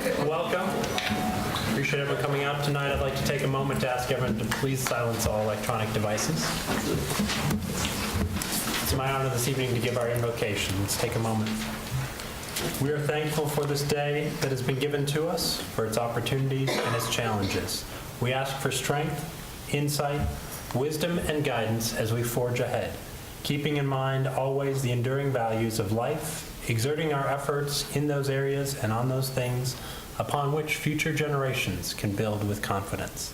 Welcome. Appreciate everyone coming out tonight. I'd like to take a moment to ask everyone to please silence all electronic devices. It's my honor this evening to give our invocation. Let's take a moment. We are thankful for this day that has been given to us, for its opportunities and its challenges. We ask for strength, insight, wisdom, and guidance as we forge ahead, keeping in mind always the enduring values of life, exerting our efforts in those areas and on those things upon which future generations can build with confidence.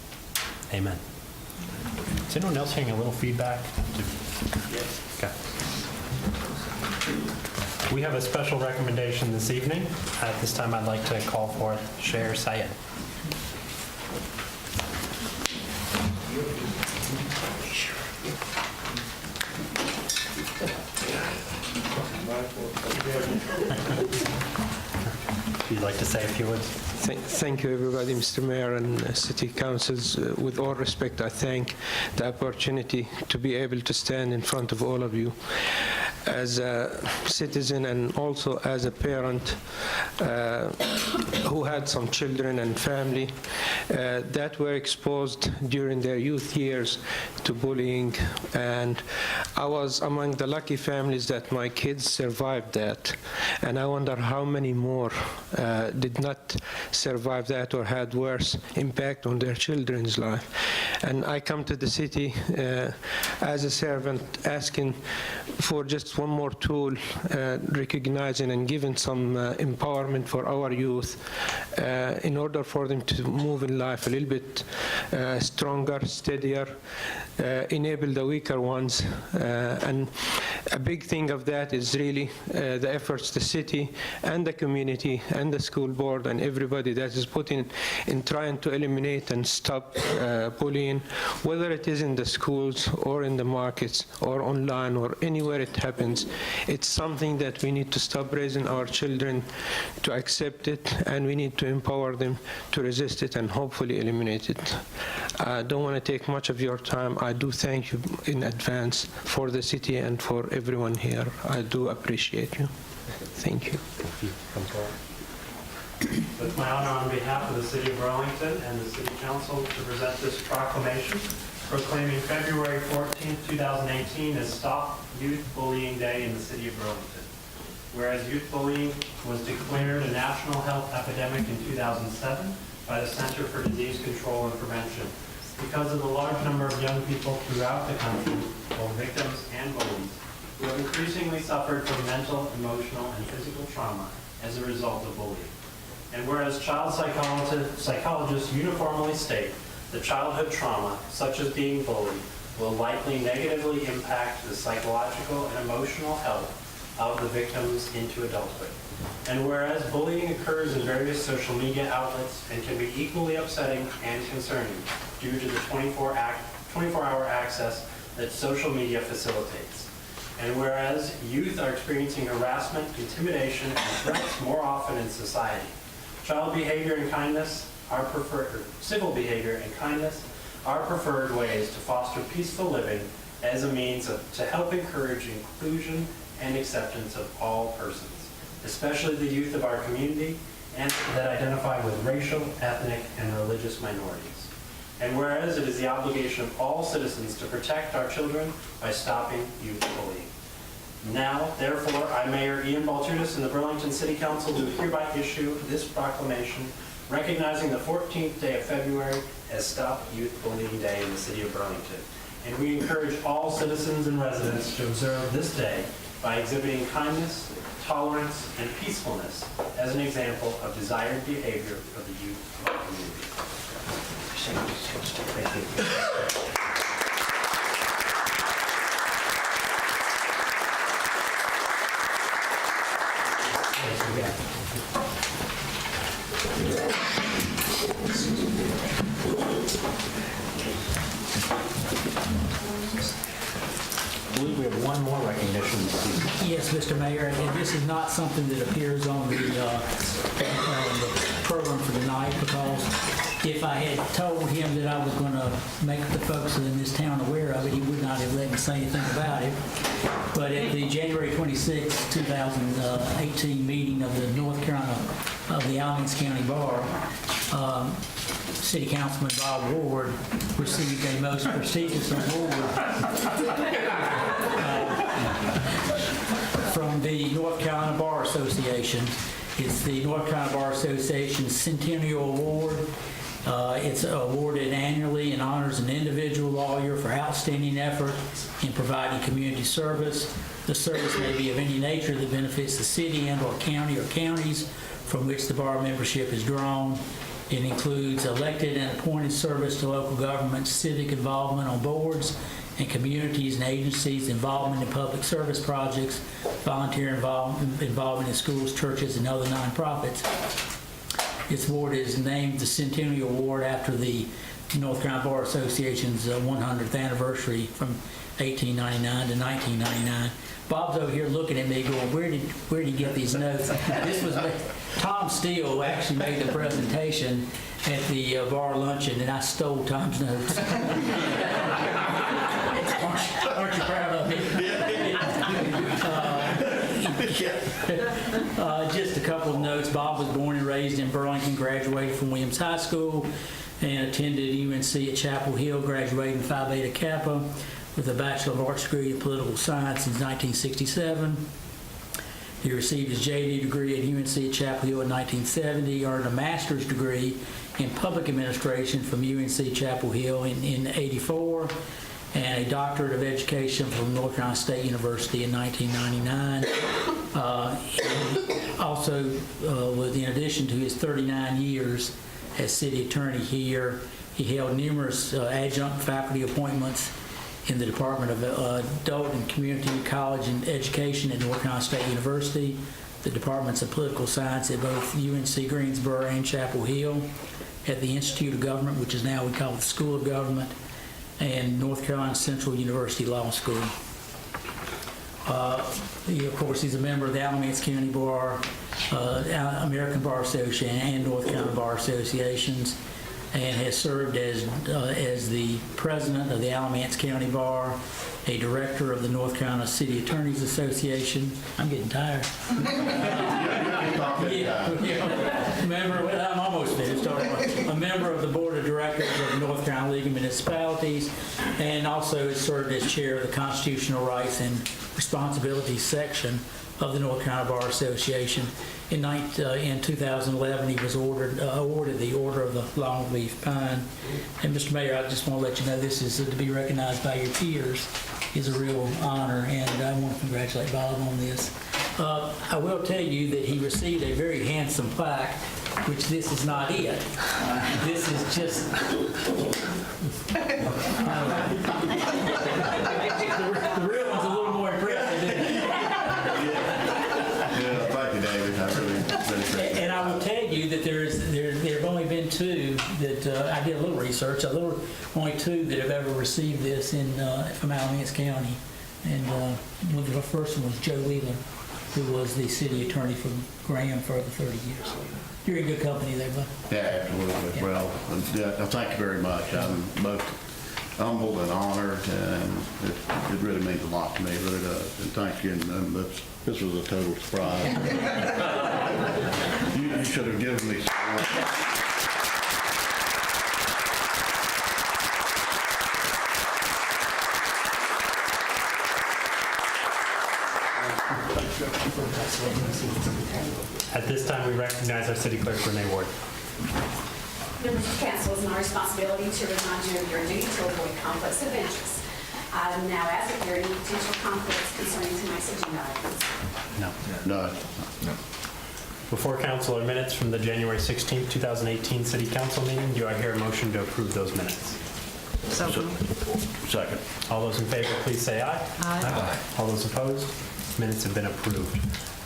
Amen. Is anyone else hearing a little feedback? Yes. Okay. We have a special recommendation this evening. At this time, I'd like to call forth Sher Syed. If you'd like to say a few words. Thank you, everybody, Mr. Mayor and City Councils. With all respect, I thank the opportunity to be able to stand in front of all of you as a citizen and also as a parent who had some children and family that were exposed during their youth years to bullying. And I was among the lucky families that my kids survived that. And I wonder how many more did not survive that or had worse impact on their children's life. And I come to the city as a servant asking for just one more tool, recognizing and giving some empowerment for our youth in order for them to move in life a little bit stronger, steadier, enable the weaker ones. And a big thing of that is really the efforts the city and the community and the school board and everybody that is putting in trying to eliminate and stop bullying, whether it is in the schools or in the markets or online or anywhere it happens. It's something that we need to stop raising our children to accept it, and we need to empower them to resist it and hopefully eliminate it. I don't want to take much of your time. I do thank you in advance for the city and for everyone here. I do appreciate you. Thank you. It's my honor on behalf of the City of Burlington and the City Council to present this proclamation proclaiming February 14, 2018 as Stop Youth Bullying Day in the City of Burlington. Whereas youth bullying was declared a national health epidemic in 2007 by the Center for Disease Control and Prevention because of the large number of young people throughout the country, both victims and bullies, who have increasingly suffered from mental, emotional, and physical trauma as a result of bullying. And whereas child psychologists uniformly state that childhood trauma, such as being bullied, will likely negatively impact the psychological and emotional health of the victims into adulthood. And whereas bullying occurs in various social media outlets and can be equally upsetting and concerning due to the 24-hour access that social media facilitates. And whereas youth are experiencing harassment, intimidation, and threats more often in society, child behavior and kindness are preferred, civil behavior and kindness are preferred ways to foster peaceful living as a means to help encourage inclusion and acceptance of all persons, especially the youth of our community and that identify with racial, ethnic, and religious minorities. And whereas it is the obligation of all citizens to protect our children by stopping youth bullying. Now, therefore, I, Mayor Ian Baltudis, and the Burlington City Council do hereby issue this proclamation recognizing the 14th day of February as Stop Youth Bullying Day in the City of Burlington. And we encourage all citizens and residents to observe this day by exhibiting kindness, tolerance, and peacefulness as an example of desired behavior of the youth of our community. Thank you. I believe we have one more recognition this evening. Yes, Mr. Mayor, and this is not something that appears on the program for tonight, because if I had told him that I was going to make the folks in this town aware of it, he would not have let me say anything about it. But at the January 26, 2018 meeting of the North Carolina the Alamance County Bar, City Councilman Bob Ward received a most prestigious award from the North Carolina Bar Association. It's the North Carolina Bar Association's Centennial Award. It's awarded annually and honors an individual lawyer for outstanding effort in providing community service. The service may be of any nature that benefits the city and/or county or counties from which the bar membership is drawn. It includes elected and appointed service to local governments, civic involvement on boards and communities and agencies, involvement in public service projects, volunteer involvement in schools, churches, and other nonprofits. Its award is named the Centennial Award after the North Carolina Bar Association's 100th anniversary from 1899 to 1999. Bob's over here looking at me going, where did he get these notes? This was Tom Steele actually made the presentation at the bar luncheon, and I stole Tom's notes. Aren't you proud of me? Just a couple of notes. Bob was born and raised in Burlington, graduated from Williams High School, and attended UNC at Chapel Hill, graduating Phi Beta Kappa with a Bachelor of Arts degree in Political Science in 1967. He received his JD degree at UNC at Chapel Hill in 1970, earned a master's degree in Public Administration from UNC Chapel Hill in 84, and a doctorate of education from North Carolina State University in 1999. Also, in addition to his 39 years as city attorney here, he held numerous adjunct faculty appointments in the Department of Adult and Community College and Education at North Carolina State University, the Departments of Political Science at both UNC Greensboro and Chapel Hill, at the Institute of Government, which is now we call it the School of Government, and North Carolina Central University Law School. Of course, he's a member of the Alamance County Bar, American Bar Association, and North Carolina Bar Associations, and has served as the president of the Alamance County Bar, a director of the North Carolina City Attorneys Association. I'm getting tired. I'm almost finished. A member of the board of directors of the North Carolina League of Municipalities, and also has served as chair of the Constitutional Rights and Responsibilities section of the North Carolina Bar Association. In 2011, he was awarded the Order of the Longleaf Pine. And Mr. Mayor, I just want to let you know this is to be recognized by your peers is a real honor, and I want to congratulate Bob on this. I will tell you that he received a very handsome plaque, which this is not it. This is just... The real one's a little more impressive, isn't it? Thank you, David. I really appreciate it. And I will tell you that there have only been two that I did a little research. Only two that have ever received this from Alamance County, and the first one was Joe Wheeler, who was the city attorney for Graham for over 30 years. You're in good company there, bud. Yeah, absolutely. Yeah. Well, thank you very much. I'm both humbled and honored, and it really means a lot to me. It really does. And thank you. And this was a total surprise. You should have given me some. At this time, we recognize our city clerk, Renee Ward. Members of council, it's my responsibility to remind you of your duty to avoid conflicts of interest. I now ask if there are any potential conflicts concerning tonight's agenda items. No. No. Before council are minutes from the January 16th, 2018 City Council meeting. Do I hear a motion to approve those minutes? Second. All those in favor, please say aye. Aye. All those opposed? Minutes have been approved.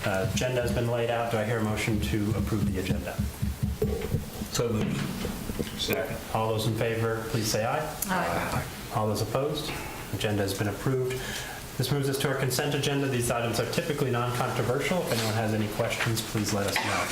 Agenda has been laid out. Do I hear a motion to approve the agenda? So moved. Second. All those in favor, please say aye. Aye. All those opposed? Agenda has been approved. This moves us to our consent agenda. These items are typically non-controversial. If anyone has any questions, please let us know.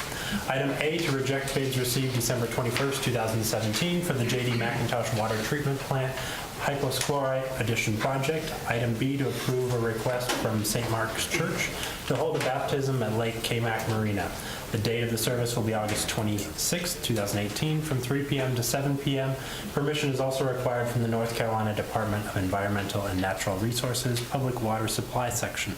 Item A, to reject bids received December 21st, 2017 for the J.D. McIntosh Water Treatment Plant Hypochlorite Addition Project. Item B, to approve a request from St. Mark's Church to hold a baptism at Lake K-Mac Marina. The date of the service will be August 26, 2018, from 3 p.m. to 7 p.m. Permission is also required from the North Carolina Department of Environmental and Natural Resources Public Water Supply Section.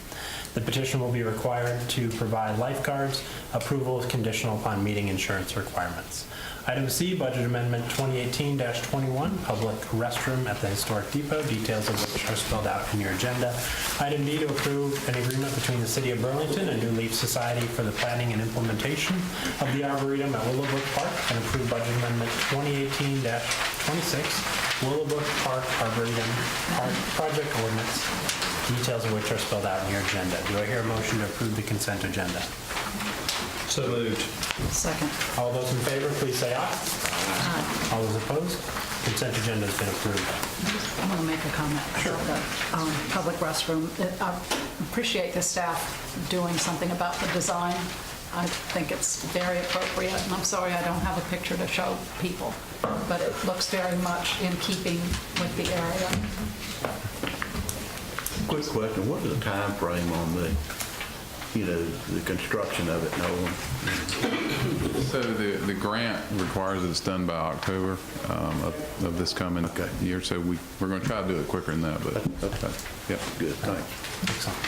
The petition will be required to provide lifeguards. Approval is conditional upon meeting insurance requirements. Item C, Budget Amendment 2018-21, Public Restroom at the Historic Depot, details of which are spelled out in your agenda. Item D, to approve an agreement between the City of Burlington and New Leaf Society for the planning and implementation of the Arboretum at Willowbrook Park, and approve Budget Amendment 2018-26, Willowbrook Park Arboretum Park Project Ordinance, details of which are spelled out in your agenda. Do I hear a motion to approve the consent agenda? So moved. Second. All those in favor, please say aye. All those opposed? Consent agenda has been approved. I want to make a comment about the public restroom. I appreciate the staff doing something about the design. I think it's very appropriate, and I'm sorry I don't have a picture to show people, but it looks very much in keeping with the area. Quick question, what is the time frame on the construction of it, Nolan? So the grant requires it's done by October of this coming year, so we're going to try to do it quicker than that, but yeah. Good, thanks. Excellent.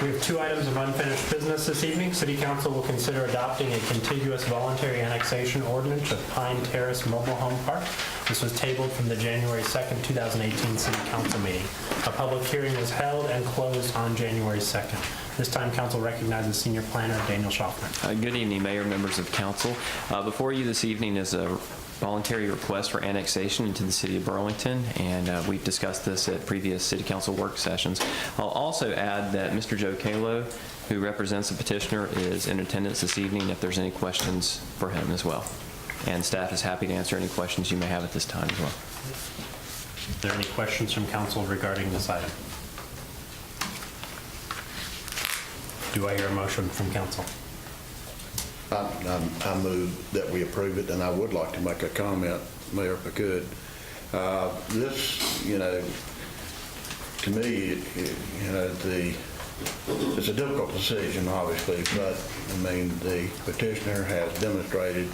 We have two items of unfinished business this evening. City Council will consider adopting a contiguous voluntary annexation ordinance of Pine Terrace Mobile Home Park. This was tabled from the January 2nd, 2018 City Council meeting. A public hearing was held and closed on January 2nd. This time, Council recognizes Senior Planner Daniel Schaffner. Good evening, Mayor, members of Council. Before you this evening is a voluntary request for annexation into the City of Burlington, and we've discussed this at previous City Council work sessions. I'll also add that Mr. Joe Kalo, who represents the petitioner, is in attendance this evening if there's any questions for him as well. And staff is happy to answer any questions you may have at this time as well. Are there any questions from Council regarding this item? Do I hear a motion from Council? I move that we approve it, and I would like to make a comment, Mayor, if I could. This, to me, it's a difficult decision, obviously, but, the petitioner has demonstrated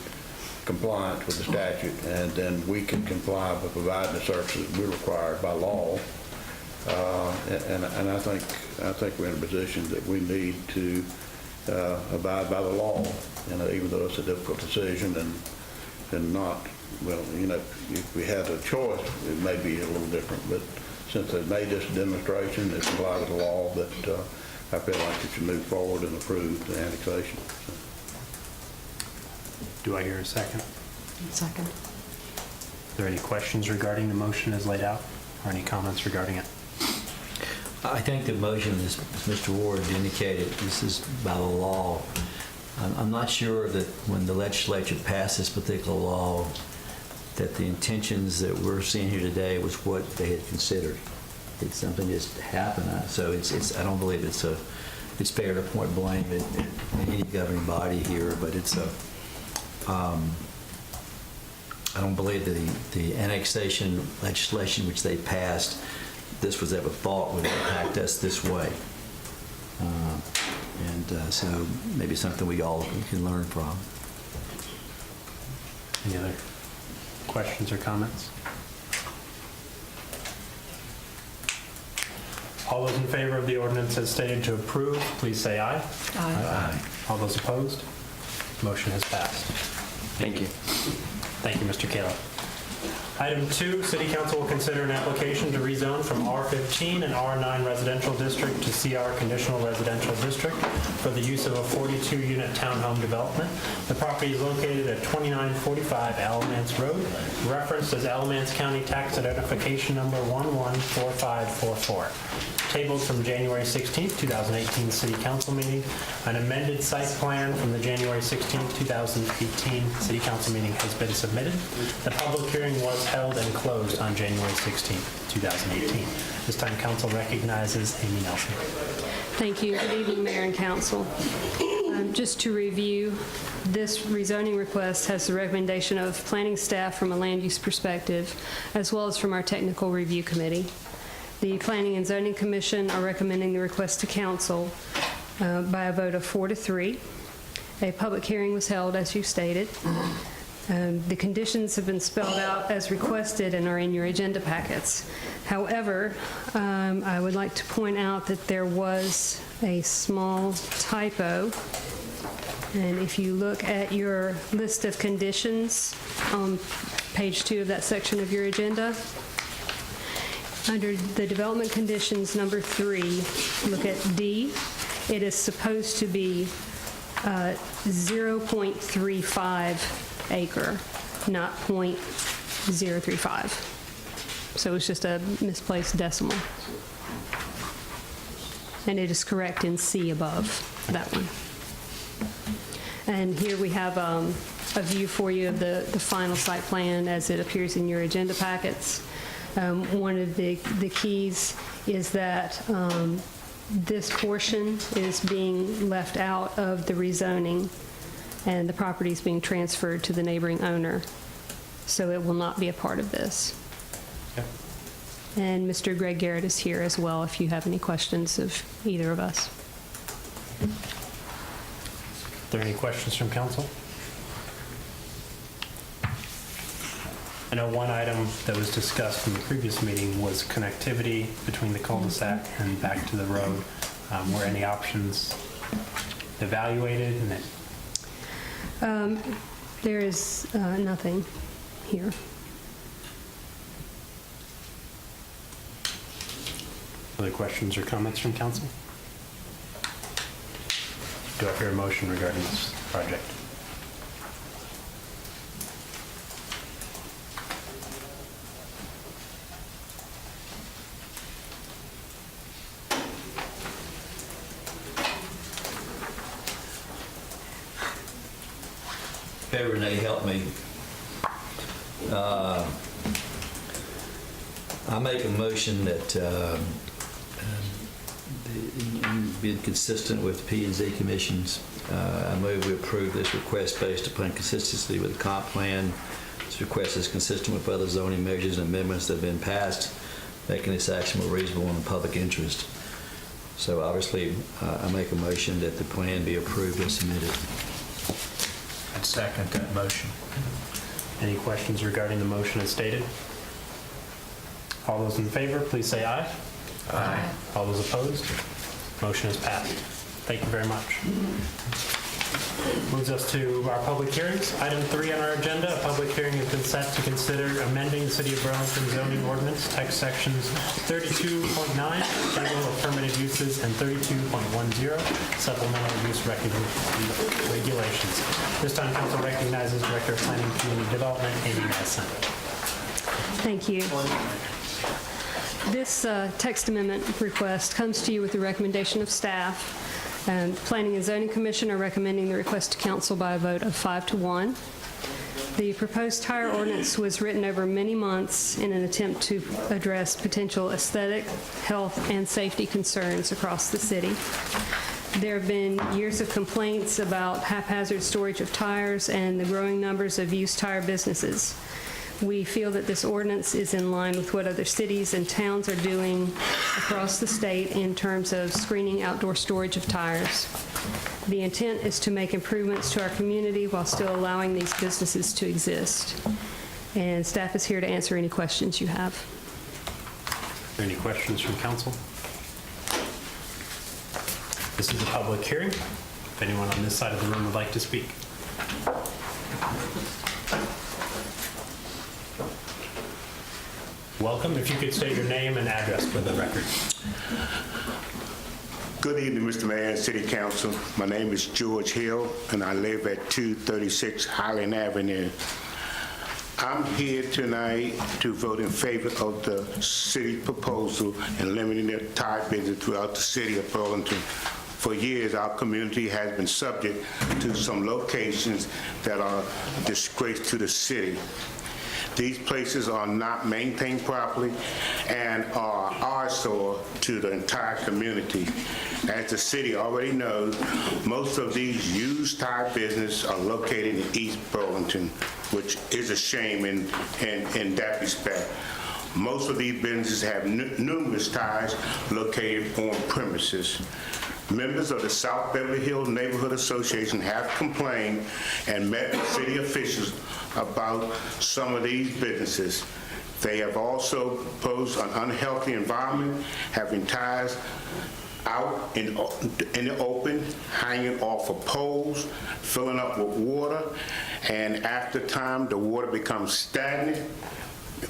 compliance with the statute, and then we can comply with providing the services we're required by law. And I think we're in a position that we need to abide by the law, even though it's a difficult decision and not, if we had a choice, it may be a little different, but since they've made this demonstration, it's in line with the law, that I feel like it should move forward and approve the annexation. Do I hear a second? Second. Are there any questions regarding the motion as laid out, or any comments regarding it? I think the motion, as Mr. Ward indicated, this is by the law. I'm not sure that when the legislature passed this particular law, that the intentions that we're seeing here today was what they had considered. It's something just happened. So I don't believe it's fair to point blame at any governing body here, but I don't believe the annexation legislation which they passed, this was ever thought would impact us this way. So maybe something we all can learn from. Any other questions or comments? All those in favor of the ordinance as stated to approve, please say aye. Aye. All those opposed? Motion has passed. Thank you. Thank you, Mr. Kalo. Item 2, City Council will consider an application to rezone from R15 and R9 residential district to CR conditional residential district for the use of a 42-unit townhome development. The property is located at 2945 Alamance Road, referenced as Alamance County Tax Identification Number 114544. Tabled from January 16, 2018 City Council meeting. An amended site plan from the January 16, 2018 City Council meeting has been submitted. The public hearing was held and closed on January 16, 2018. This time, Council recognizes Amy Nelson. Thank you. Good evening, Mayor and Council. Just to review, this rezoning request has the recommendation of planning staff from a land use perspective, as well as from our technical review committee. The Planning and Zoning Commission are recommending the request to Council by a vote of 4 to 3. A public hearing was held, as you stated. The conditions have been spelled out as requested and are in your agenda packets. However, I would like to point out that there was a small typo. And if you look at your list of conditions on page 2 of that section of your agenda, under the development conditions number 3, look at D. It is supposed to be 0.35 acre, not .035. So it's just a misplaced decimal. And it is correct in C above that one. And here we have a view for you of the final site plan as it appears in your agenda packets. One of the keys is that this portion is being left out of the rezoning, and the property is being transferred to the neighboring owner. So it will not be a part of this. Okay. And Mr. Greg Garrett is here as well if you have any questions of either of us. Are there any questions from council? I know one item that was discussed in the previous meeting was connectivity between the cul-de-sac and back to the road. Were any options evaluated? There is nothing here. Other questions or comments from council? Do I hear a motion regarding this project? Okay, Renee, help me. I make a motion that, being consistent with P&Z Commission's, I move we approve this request based upon consistency with the comp plan. This request is consistent with other zoning measures and amendments that have been passed, making this action more reasonable in the public interest. So obviously, I make a motion that the plan be approved and submitted. I'd second that motion. Any questions regarding the motion as stated? All those in favor, please say aye. Aye. All those opposed? Motion is passed. Thank you very much. Moves us to our public hearings. Item 3 on our agenda, a public hearing has been set to consider amending the City of Burlington zoning ordinance, text sections 32.9, general of permitted uses, and 32.10, supplemental use regulations. This time, council recognizes Director of Planning and Community Development, Amy Madison. Thank you. This text amendment request comes to you with the recommendation of staff. Planning and Zoning Commission are recommending the request to council by a vote of 5-1. The proposed tire ordinance was written over many months in an attempt to address potential aesthetic, health, and safety concerns across the city. There have been years of complaints about haphazard storage of tires and the growing numbers of used tire businesses. We feel that this ordinance is in line with what other cities and towns are doing across the state in terms of screening outdoor storage of tires. The intent is to make improvements to our community while still allowing these businesses to exist. And staff is here to answer any questions you have. Are there any questions from council? This is a public hearing. If anyone on this side of the room would like to speak. Welcome. If you could state your name and address for the record. Good evening, Mr. Mayor and City Council. My name is George Hill, and I live at 236 Highland Avenue. I'm here tonight to vote in favor of the city proposal and limiting the tire business throughout the city of Burlington. For years, our community has been subject to some locations that are a disgrace to the city. These places are not maintained properly and are eyesore to the entire community. As the city already knows, most of these used tire businesses are located in East Burlington, which is a shame in that respect. Most of these businesses have numerous tires located on premises. Members of the South Beverly Hills Neighborhood Association have complained and met with city officials about some of these businesses. They have also posed an unhealthy environment, having tires out in the open, hanging off of poles, filling up with water, and after time, the water becomes stagnant,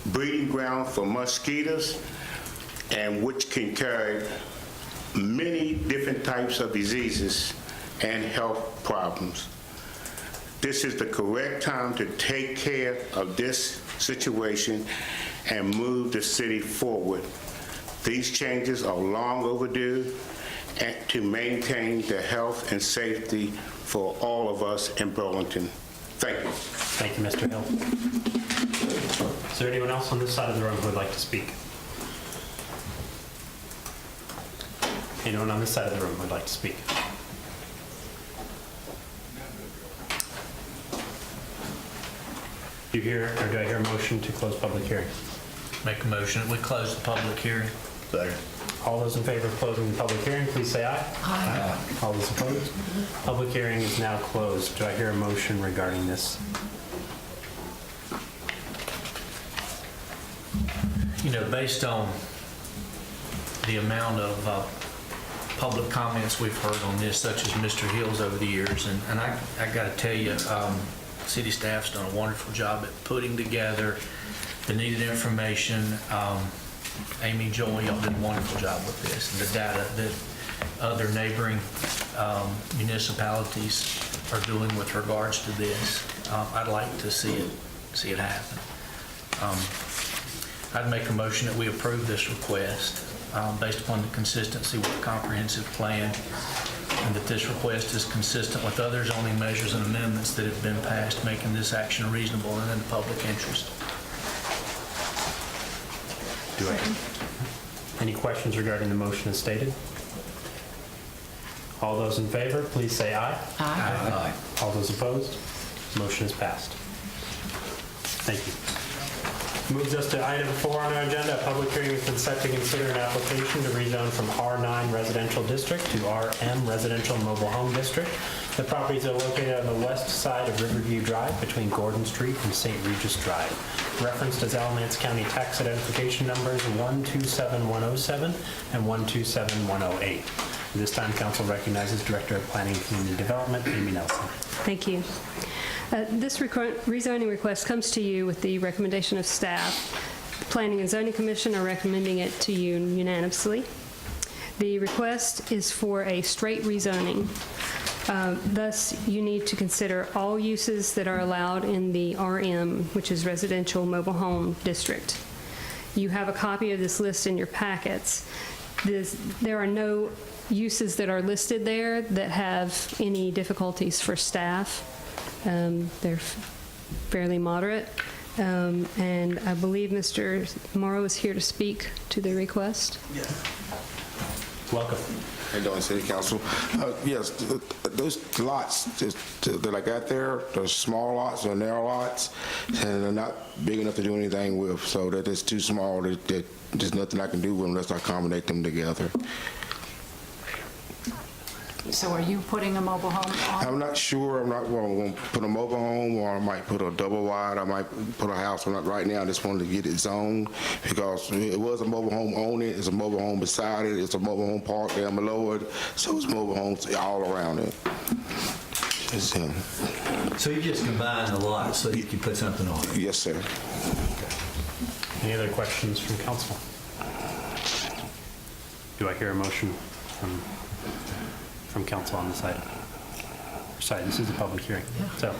breeding ground for mosquitoes, and which can carry many different types of diseases and health problems. This is the correct time to take care of this situation and move the city forward. These changes are long overdue and to maintain the health and safety for all of us in Burlington. Thank you. Thank you, Mr. Hill. Is there anyone else on this side of the room who would like to speak? Anyone on this side of the room who would like to speak? Do I hear a motion to close public hearing? Make a motion that we close the public hearing. Second. All those in favor of closing the public hearing, please say aye. Aye. All those opposed? Public hearing is now closed. Do I hear a motion regarding this? You know, based on the amount of public comments we've heard on this, such as Mr. Hill's over the years, and I got to tell you, city staff's done a wonderful job at putting together the needed information. Amy, Joel, y'all did a wonderful job with this, and the data that other neighboring municipalities are doing with regards to this. I'd like to see it happen. I'd make a motion that we approve this request based upon the consistency with the comprehensive plan, and that this request is consistent with other zoning measures and amendments that have been passed, making this action reasonable and in the public interest. Any questions regarding the motion as stated? All those in favor, please say aye. Aye. All those opposed? Motion is passed. Thank you. Moves us to item 4 on our agenda, a public hearing with consent to consider an application to rezone from R9 Residential District to RM Residential Mobile Home District. The properties are located on the west side of Riverview Drive between Gordon Street and St. Regis Drive. Referenced as Alamance County Tax Identification Numbers 127107 and 127108. At this time, council recognizes Director of Planning and Community Development, Amy Nelson. Thank you. This rezoning request comes to you with the recommendation of staff. The Planning and Zoning Commission are recommending it to you unanimously. The request is for a straight rezoning. Thus, you need to consider all uses that are allowed in the RM, which is Residential Mobile Home District. You have a copy of this list in your packets. There are no uses that are listed there that have any difficulties for staff. They're fairly moderate. And I believe Mr. Morrow is here to speak to the request. Welcome. How you doing, City Council? Yes, those lots that I got there, those small lots or narrow lots, and they're not big enough to do anything with, so that it's too small that there's nothing I can do with them unless I accommodate them together. So are you putting a mobile home on? I'm not sure. I'm going to put a mobile home, or I might put a double wide. I might put a house. I'm not right now. I just wanted to get it zoned because it was a mobile home on it. It's a mobile home beside it. It's a mobile home park down below it. So it's mobile homes all around it. So you just combine the lots so you can put something on it? Yes, sir. Any other questions from council? Do I hear a motion from council on this item? Sorry, this is a public hearing. So,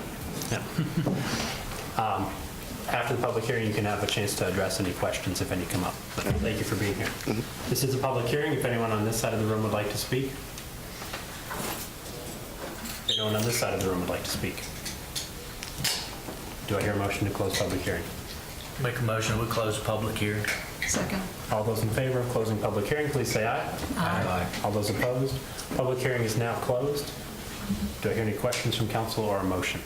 yeah. After the public hearing, you can have a chance to address any questions if any come up. But thank you for being here. This is a public hearing. If anyone on this side of the room would like to speak. If anyone on this side of the room would like to speak. Do I hear a motion to close public hearing? Make a motion that we close the public hearing. Second. All those in favor of closing public hearing, please say aye. Aye. All those opposed? Public hearing is now closed. Do I hear any questions from council or a motion?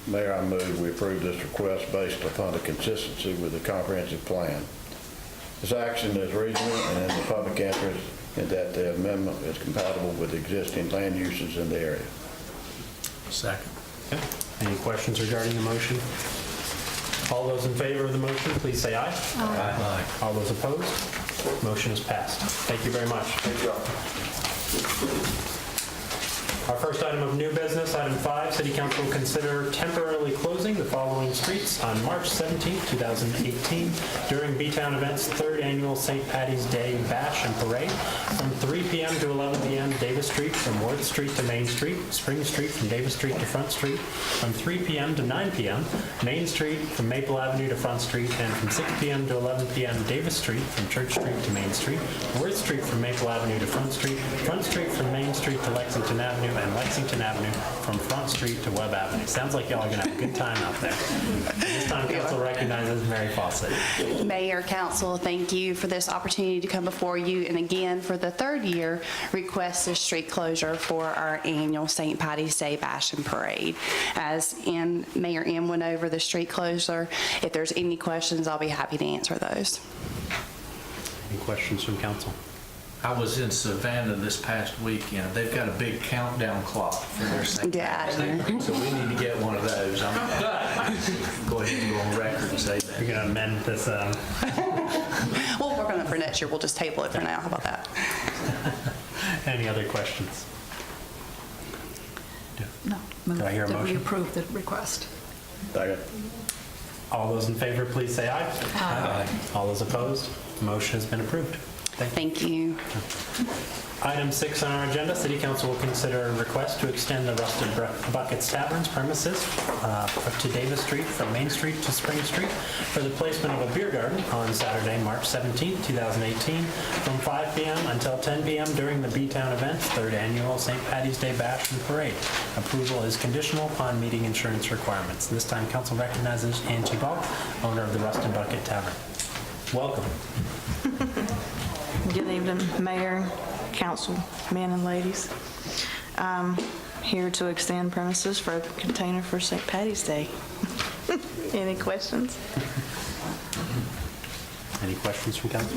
Mayor, I move we approve this request based upon the consistency with the comprehensive plan. This action is reasonable and in the public interest and that the amendment is compatible with existing land uses in the area. Second. Okay. Any questions regarding the motion? All those in favor of the motion, please say aye. Aye. All those opposed? Motion is passed. Thank you very much. Thank you. Our first item of new business, item 5, City Council will consider temporarily closing the following streets on March 17, 2018 during B-Town Events' 3rd Annual St. Patty's Day Bash and Parade from 3 p.m. to 11 p.m. Davis Street from Worth Street to Main Street, Spring Street from Davis Street to Front Street from 3 p.m. to 9 p.m., Main Street from Maple Avenue to Front Street, and from 6 p.m. to 11 p.m. Davis Street from Church Street to Main Street, Worth Street from Maple Avenue to Front Street from Main Street to Lexington Avenue, and Lexington Avenue from Front Street to Webb Avenue. Sounds like y'all are going to have a good time out there. This time, council recognizes Mary Fawcett. Mayor, council, thank you for this opportunity to come before you, and again, for the 3rd year, request a street closure for our annual St. Patty's Day Bash and Parade. As Mayor M went over the street closure, if there's any questions, I'll be happy to answer those. Any questions from council? I was in Savannah this past weekend. They've got a big countdown clock for their St. Patty's Day, so we need to get one of those. I'm go ahead and go on record and say that. You're going to amend this. We'll work on it for next year. We'll just table it for now. How about that? Any other questions? No. Do I hear a That we motion? approve the request. Second. All those in favor, please say aye. Aye. All those opposed? Motion has been approved. Thank you. Item 6 on our agenda, City Council will consider a request to extend the Rusted Buckets Tavern's premises to Davis Street from Main Street to Spring Street for the placement of a beer garden on Saturday, March 17, 2018, from 5 p.m. until 10 p.m. during the B-Town Events' 3rd Annual St. Patty's Day Bash and Parade. Approval is conditional upon meeting insurance requirements. This time, council recognizes Angie Ball, owner of the Rusted Bucket Tavern. Welcome. Good evening, Mayor, Council, men and ladies. Here to extend premises for a container for St. Patty's Day. Any questions? Any questions from council?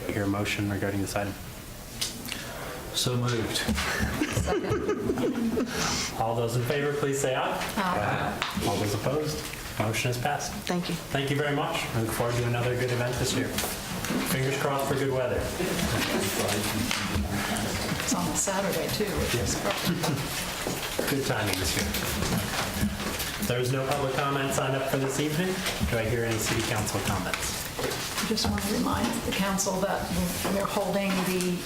Do I hear a motion regarding this item? So moved. All those in favor, please say aye. Aye. All those opposed? Motion is passed. Thank you. Thank you very much. I look forward to another good event this year. Fingers crossed for good weather. It's on a Saturday, too, which is perfect. Good timing this year. There's no public comment signed up for this evening. Do I hear any city council comments? I just want to remind the council that we're holding the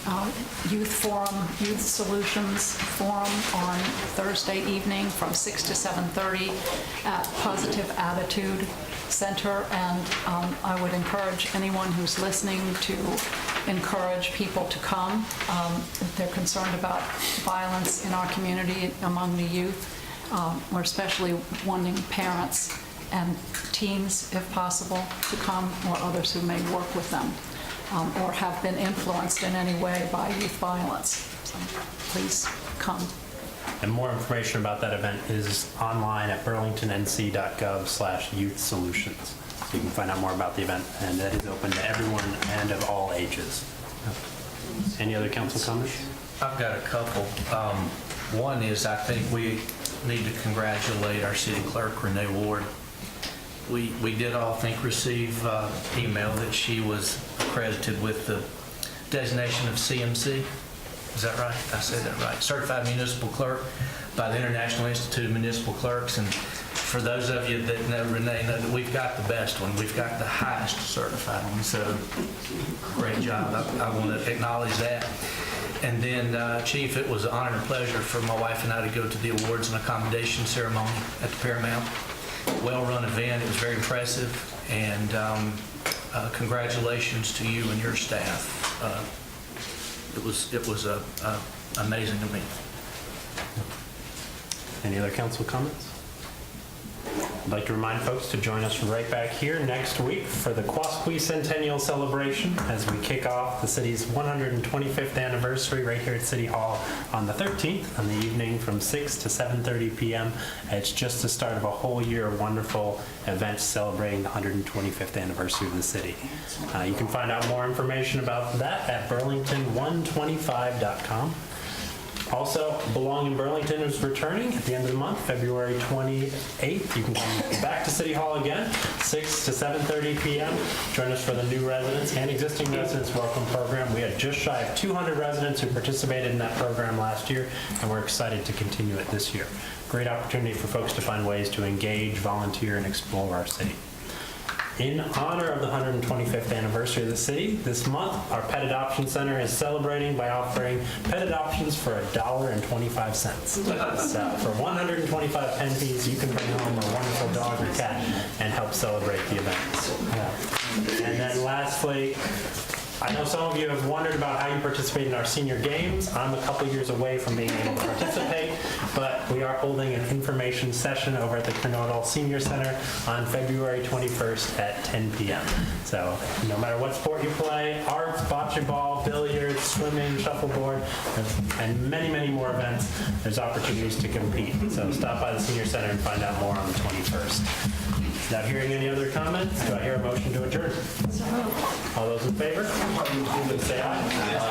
Youth Forum, Youth Solutions Forum on Thursday evening from 6 to 7:30 at Positive Attitude Center, and I would encourage anyone who's listening to encourage people to come. If they're concerned about violence in our community among the youth. We're especially wanting parents and teens, if possible, to come, or others who may work with them or have been influenced in any way by youth violence. So please come. And more information about that event is online at burlingtonnc.gov/youth-solutions. So you can find out more about the event, and that is open to everyone and of all ages. Any other council comments? I've got a couple. One is I think we need to congratulate our city clerk, Renee Ward. We did all think receive email that she was accredited with the designation of CMC. Is that right? I said that right. Certified Municipal Clerk by the International Institute of Municipal Clerks. And for those of you that know Renee, know that we've got the best one. We've got the highest certified one. So great job. I want to acknowledge that. And then, Chief, it was an honor and a pleasure for my wife and I to go to the awards and accommodation ceremony at the Paramount. Well-run event. It was very impressive. And congratulations to you and your staff. It was amazing to me. Any other council comments? I'd like to remind folks to join us right back here next week for the Quasqui Centennial Celebration as we kick off the city's 125th anniversary right here at City Hall on the 13th, on the evening from 6 to 7:30 p.m. It's just the start of a whole year of wonderful events celebrating the 125th anniversary of the city. You can find out more information about that at burlington125.com. Also, Belong in Burlington is returning at the end of the month, February 28th. You can come back to City Hall again, 6 to 7:30 p.m. Join us for the new residents and existing residents welcome program. We had just shy of 200 residents who participated in that program last year, and we're excited to continue it this year. Great opportunity for folks to find ways to engage, volunteer, and explore our city. In honor of the 125th anniversary of the city, this month, our Pet Adoption Center is celebrating by offering pet adoptions for $1.25. So for 125 pennies, you can bring home a wonderful dog or cat and help celebrate the event. And then lastly, I know some of you have wondered about how you participate in our senior games. I'm a couple years away from being able to participate, but we are holding an information session over at the Kernodle Senior Center on February 21st at 10 p.m. So no matter what sport you play, arts, bocce ball, billiards, swimming, shuffleboard, and many, many more events, there's opportunities to compete. So stop by the Senior Center and find out more on the 21st. Not hearing any other comments, do I hear a motion to adjourn? All those in favor? Say aye.